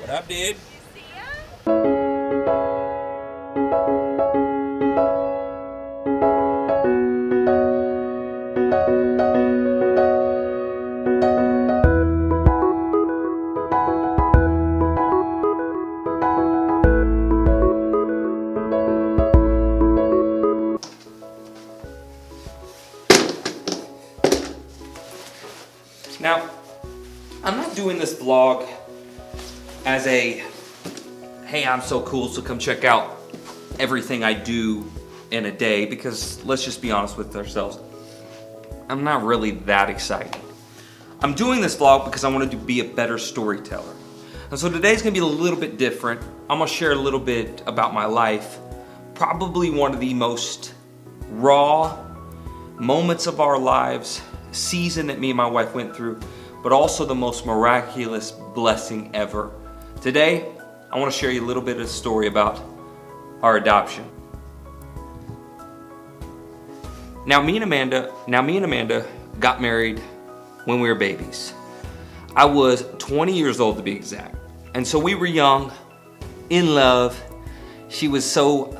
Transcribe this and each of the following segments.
What up, dude? Now, I'm not doing this vlog as a, hey, I'm so cool, so come check out everything I do in a day, because let's just be honest with ourselves, I'm not really that excited. I'm doing this vlog because I wanted to be a better storyteller. And so today's gonna be a little bit different. I'm gonna share a little bit about my life, probably one of the most raw moments of our lives, season that me and my wife went through, but also the most miraculous blessing ever. Today, I want to share you a little bit of a story about our adoption. Now me and Amanda got married when we were babies. I was 20 years old to be exact. And so we were young, in love. She was so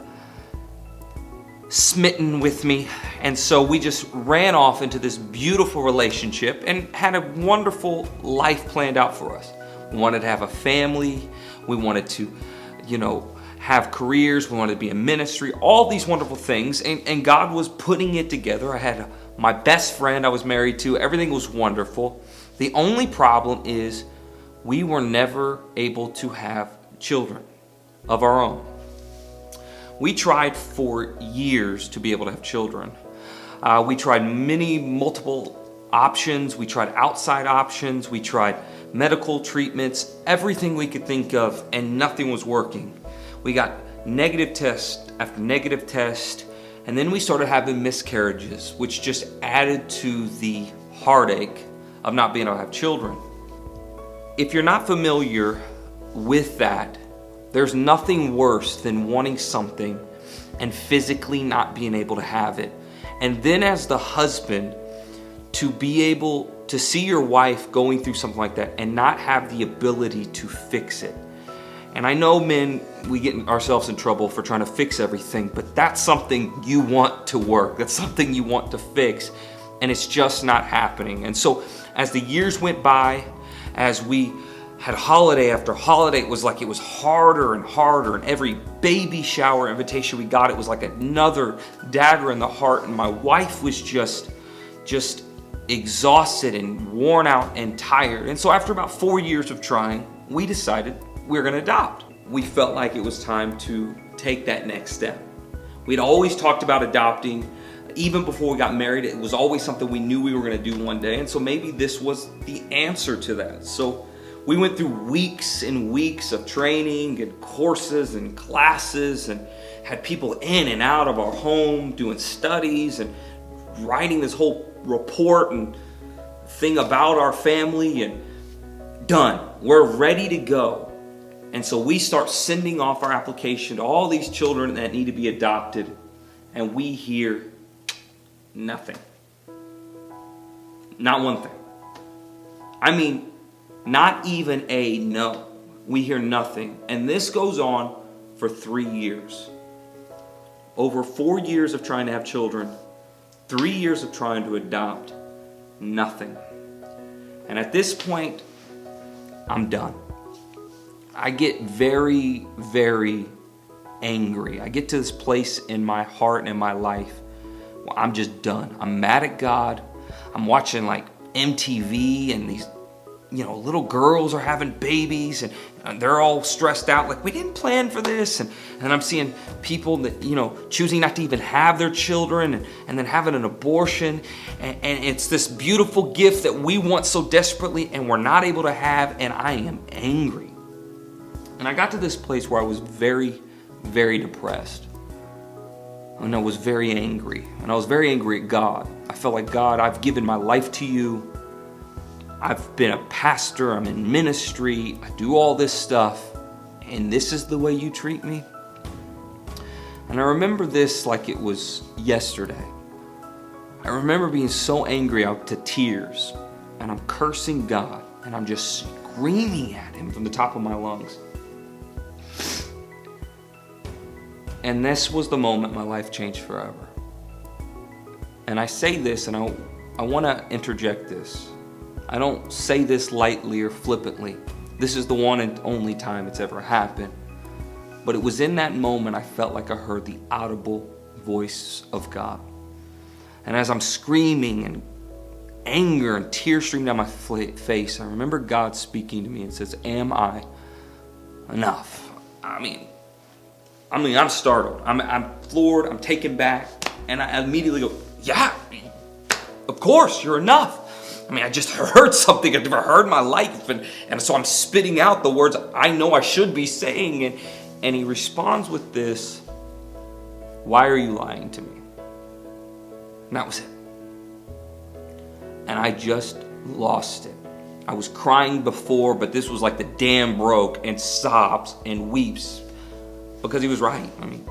smitten with me, and so we just ran off into this beautiful relationship and had a wonderful life planned out for us. We wanted to have a family, we wanted to, have careers, we wanted to be in ministry, all these wonderful things, and God was putting it together. I had my best friend I was married to, everything was wonderful. The only problem is we were never able to have children of our own. We tried for years to be able to have children. We tried multiple options. We tried outside options. We tried medical treatments, everything we could think of, and nothing was working. We got negative test after negative test, and then we started having miscarriages, which just added to the heartache of not being able to have children. If you're not familiar with that, there's nothing worse than wanting something and physically not being able to have it. And then as the husband, to be able to see your wife going through something like that and not have the ability to fix it. And I know men, we get ourselves in trouble for trying to fix everything, but that's something you want to work. That's something you want to fix, and it's just not happening. And so as the years went by, as we had holiday after holiday, it was harder and harder, and every baby shower invitation we got, it was like another dagger in the heart, and my wife was just exhausted and worn out and tired. And so after about 4 years of trying, we decided we were gonna adopt. We felt like it was time to take that next step. We'd always talked about adopting. Even before we got married, it was always something we knew we were gonna do one day, and so maybe this was the answer to that. So we went through weeks and weeks of training and courses and classes, and had people in and out of our home doing studies and writing this whole report and thing about our family, and done. We're ready to go. And so we start sending off our application to all these children that need to be adopted, and we hear nothing. Not one thing. I mean, not even a no. We hear nothing. And this goes on for 3 years. Over 4 years of trying to have children, 3 years of trying to adopt, nothing. And at this point, I'm done. I get very, very angry. I get to this place in my heart and in my life where I'm just done. I'm mad at God. I'm watching like MTV, and these little girls are having babies, and they're all stressed out like, we didn't plan for this. And I'm seeing people that, choosing not to even have their children, and then having an abortion. And it's this beautiful gift that we want so desperately and we're not able to have, and I am angry. And I got to this place where I was very, very depressed. And I was very angry. And I was very angry at God. I felt like, God, I've given my life to you. I've been a pastor, I'm in ministry, I do all this stuff, and this is the way you treat me? And I remember this like it was yesterday. I remember being so angry out to tears, and I'm cursing God, and I'm just screaming at him from the top of my lungs. And this was the moment my life changed forever. And I say this, and I want to interject this. I don't say this lightly or flippantly. This is the one and only time it's ever happened. But it was in that moment I felt like I heard the audible voice of God. And as I'm screaming and anger and tears streaming down my face, I remember God speaking to me and says, "Am I enough?" I mean, I'm startled. I'm floored. I'm taken back. And I immediately go, "Yeah, of course, you're enough." I mean, I just heard something I've never heard in my life. And so I'm spitting out the words I know I should be saying. And he responds with this, "Why are you lying to me?" And that was it. And I just lost it. I was crying before, but this was like the dam broke, and sobs and weeps because he was right. I mean,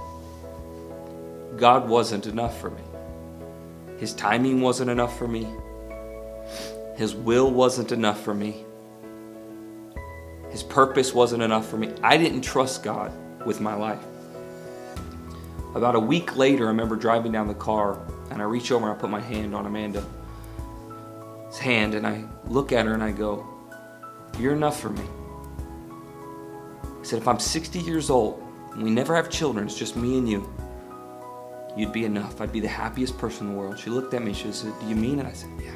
God wasn't enough for me. His timing wasn't enough for me. His will wasn't enough for me. His purpose wasn't enough for me. I didn't trust God with my life. About a week later, I remember driving down the car, and I reach over and I put my hand on Amanda's hand, and I look at her and I go, "You're enough for me." I said, "If I'm 60 years old and we never have children, it's just me and you, you'd be enough. I'd be the happiest person in the world." She looked at me, she said, "Do you mean it?" I said, "Yeah."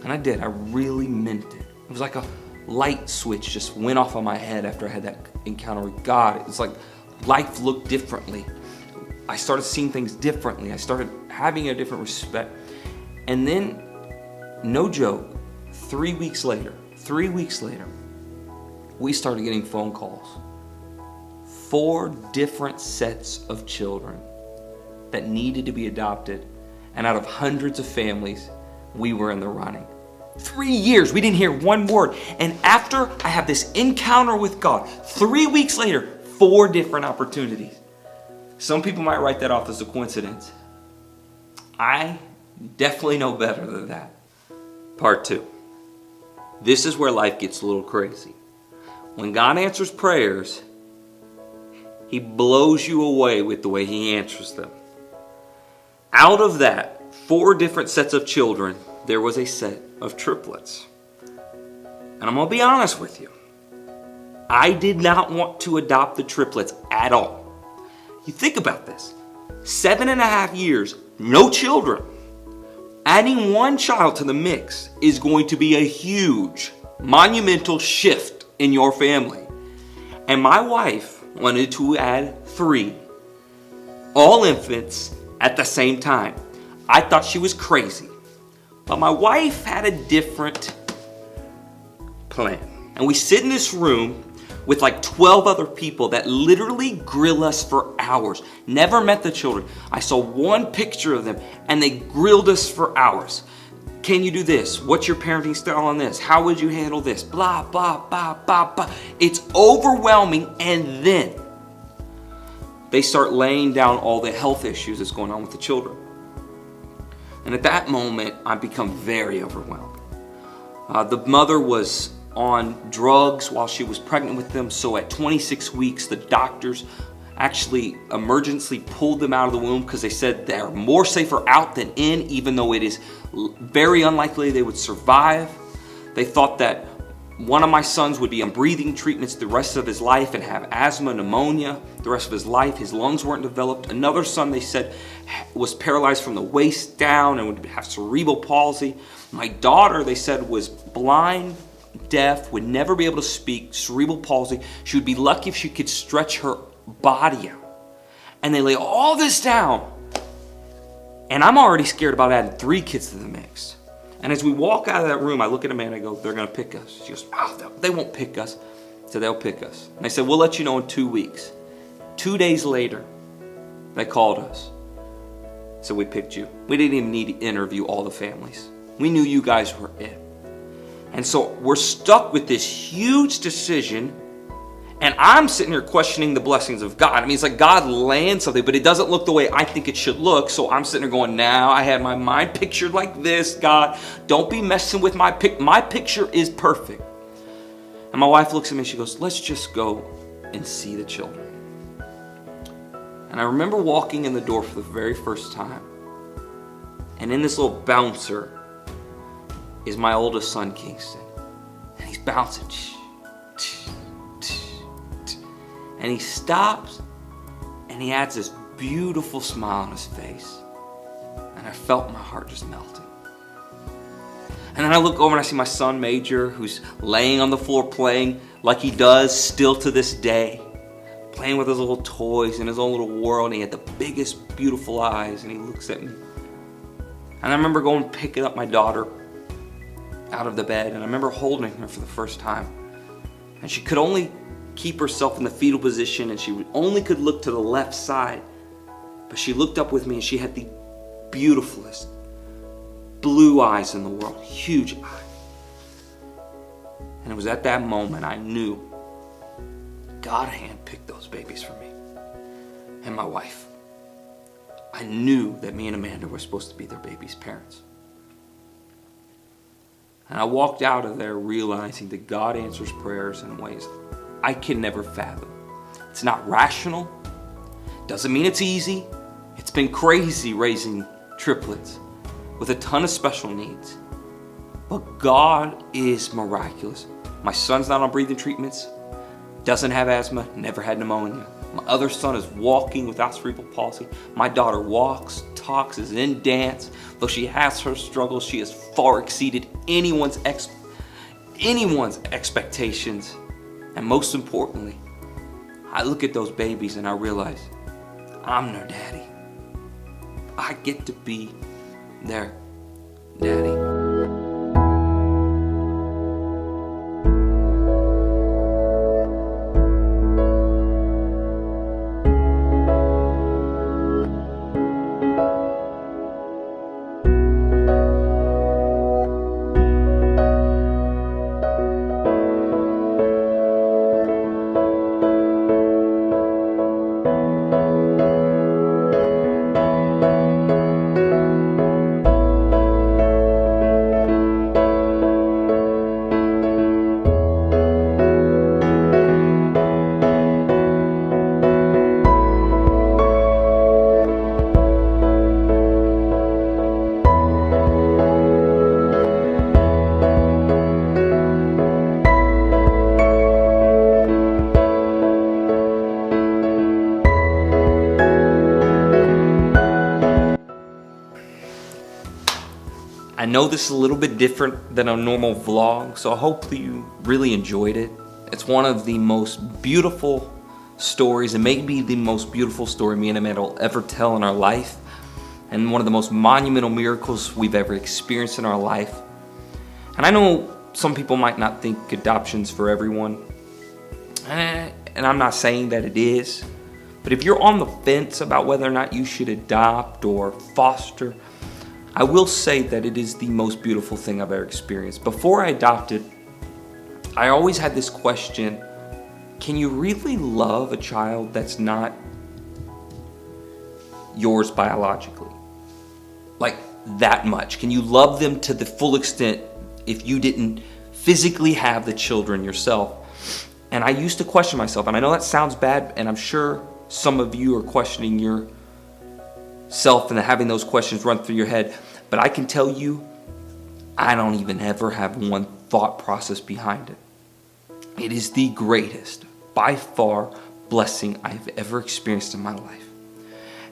And I did. I really meant it. It was like a light switch just went off on my head after I had that encounter with God. It was like life looked differently. I started seeing things differently. I started having a different respect. And then, no joke, 3 weeks later, we started getting phone calls. 4 different sets of children that needed to be adopted. And out of hundreds of families, we were in the running. 3 years, we didn't hear one word. And after I have this encounter with God, 3 weeks later, 4 different opportunities. Some people might write that off as a coincidence. I definitely know better than that. Part 2. This is where life gets a little crazy. When God answers prayers, He blows you away with the way He answers them. Out of that 4 different sets of children, there was a set of triplets. And I'm going to be honest with you. I did not want to adopt the triplets at all. You think about this. 7.5 years, no children. Adding 1 child to the mix is going to be a huge, monumental shift in your family. And my wife wanted to add 3, all infants, at the same time. I thought she was crazy. But my wife had a different plan. And we sit in this room with like 12 other people that literally grill us for hours. Never met the children. I saw 1 picture of them and they grilled us for hours. Can you do this? What's your parenting style on this? How would you handle this? Blah, blah, blah, blah, blah. It's overwhelming. And then they start laying down all the health issues that's going on with the children. And at that moment, I become very overwhelmed. The mother was on drugs while she was pregnant with them. So at 26 weeks, the doctors actually emergency pulled them out of the womb because they said they're more safer out than in, even though it is very unlikely they would survive. They thought that one of my sons would be on breathing treatments the rest of his life and have asthma, pneumonia the rest of his life. His lungs weren't developed. Another son, they said, was paralyzed from the waist down and would have cerebral palsy. My daughter, they said, was blind, deaf, would never be able to speak, cerebral palsy. She would be lucky if she could stretch her body out. And they lay all this down. And I'm already scared about adding 3 kids to the mix. And as we walk out of that room, I look at Amanda and I go, "They're going to pick us." She goes, "Oh, they won't pick us." So they'll pick us. And I said, "We'll let you know in 2 weeks." 2 days later, they called us. So we picked you. We didn't even need to interview all the families. We knew you guys were it. And so we're stuck with this huge decision. And I'm sitting here questioning the blessings of God. I mean, it's like God lands something, but it doesn't look the way I think it should look. So I'm sitting there going, now I had my mind pictured like this. God, don't be messing with my picture is perfect. And my wife looks at me and she goes, let's just go and see the children. And I remember walking in the door for the very first time. And in this little bouncer is my oldest son, Kingston. And he's bouncing. And he stops and he adds this beautiful smile on his face. And I felt my heart just melting. And then I look over and I see my son, Major, who's laying on the floor playing like he does still to this day. Playing with his little toys in his own little world. And he had the biggest, beautiful eyes. And he looks at me. And I remember going and picking up my daughter out of the bed. And I remember holding her for the first time. And she could only keep herself in the fetal position. And she only could look to the left side. But she looked up with me and she had the beautifulest blue eyes in the world, huge eyes. And it was at that moment I knew God handpicked those babies for me and my wife. I knew that me and Amanda were supposed to be their baby's parents. And I walked out of there realizing that God answers prayers in ways I can never fathom. It's not rational. Doesn't mean it's easy. It's been crazy raising triplets with a ton of special needs. But God is miraculous. My son's not on breathing treatments, doesn't have asthma, never had pneumonia. My other son is walking without cerebral palsy. My daughter walks, talks, is in dance. Though she has her struggles, she has far exceeded anyone's expectations. And most importantly, I look at those babies and I realize I'm their daddy. I get to be their daddy. I know this is a little bit different than a normal vlog, so I hope you really enjoyed it. It's one of the most beautiful stories, and maybe the most beautiful story me and Amanda will ever tell in our life, and one of the most monumental miracles we've ever experienced in our life. And I know some people might not think adoption's for everyone, and I'm not saying that it is, but if you're on the fence about whether or not you should adopt or foster, I will say that it is the most beautiful thing I've ever experienced. Before I adopted, I always had this question, can you really love a child that's not yours biologically? Like that much? Can you love them to the full extent if you didn't physically have the children yourself? And I used to question myself, and I know that sounds bad, and I'm sure some of you are questioning yourself and having those questions run through your head. But I can tell you, I don't even ever have one thought process behind it. It is the greatest, by far, blessing I've ever experienced in my life.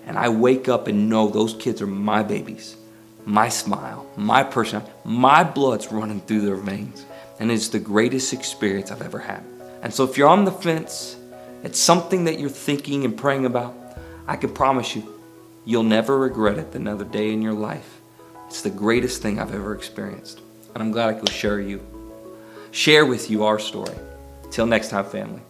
And I wake up and know those kids are my babies, my smile, my personality, my blood's running through their veins. And it's the greatest experience I've ever had. And so if you're on the fence, it's something that you're thinking and praying about, I can promise you, you'll never regret it another day in your life. It's the greatest thing I've ever experienced. And I'm glad I could share with you our story. Till next time, family.